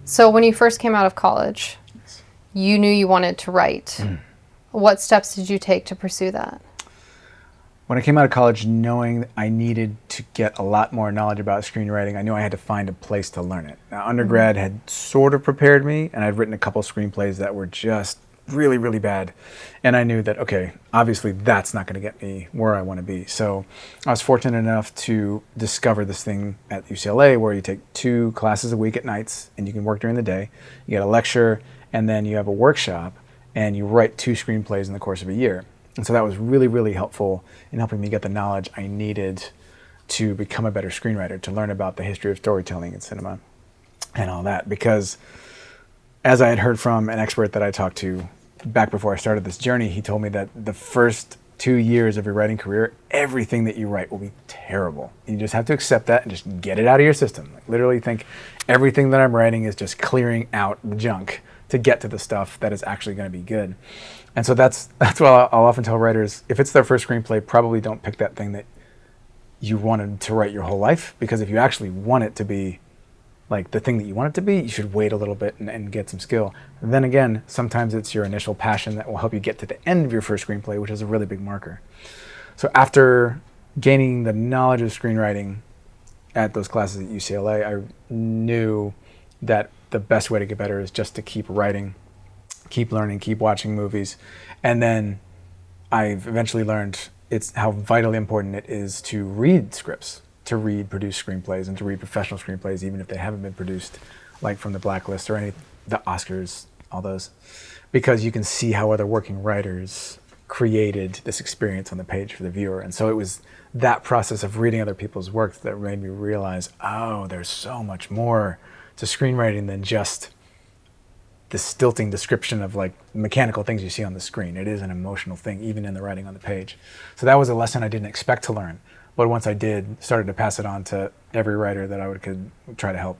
So when you first came out of college, you knew you wanted to write. What steps did you take to pursue that? When I came out of college, knowing that I needed to get a lot more knowledge about screenwriting, I knew I had to find a place to learn it. Now, undergrad had sort of prepared me, and I'd written a couple screenplays that were just really, really bad. And I knew that, okay, obviously that's not going to get me where I want to be. So I was fortunate enough to discover this thing at UCLA where you take 2 classes a week at nights, and you can work during the day. You get a lecture, and then you have a workshop, and you write 2 screenplays in the course of a year. And so that was really, really helpful in helping me get the knowledge I needed to become a better screenwriter, to learn about the history of storytelling in cinema and all that. Because as I had heard from an expert that I talked to back before I started this journey, he told me that the first 2 years of your writing career, everything that you write will be terrible. You just have to accept that and just get it out of your system. Like, literally think everything that I'm writing is just clearing out the junk to get to the stuff that is actually going to be good. And so that's why I'll often tell writers, if it's their first screenplay, probably don't pick that thing that you wanted to write your whole life, because if you actually want it to be like the thing that you want it to be, you should wait a little bit and get some skill. And then again, sometimes it's your initial passion that will help you get to the end of your first screenplay, which is a really big marker. So after gaining the knowledge of screenwriting at those classes at UCLA, I knew that the best way to get better is just to keep writing, keep learning, keep watching movies. And then I've eventually learned it's how vitally important it is to read scripts, to read produced screenplays, and to read professional screenplays, even if they haven't been produced, like from the Blacklist or the Oscars, all those, because you can see how other working writers created this experience on the page for the viewer. And so it was that process of reading other people's work that made me realize, oh, there's so much more to screenwriting than just the stilting description of like mechanical things you see on the screen. It is an emotional thing, even in the writing on the page. So that was a lesson I didn't expect to learn. But once I did, started to pass it on to every writer that I could try to help.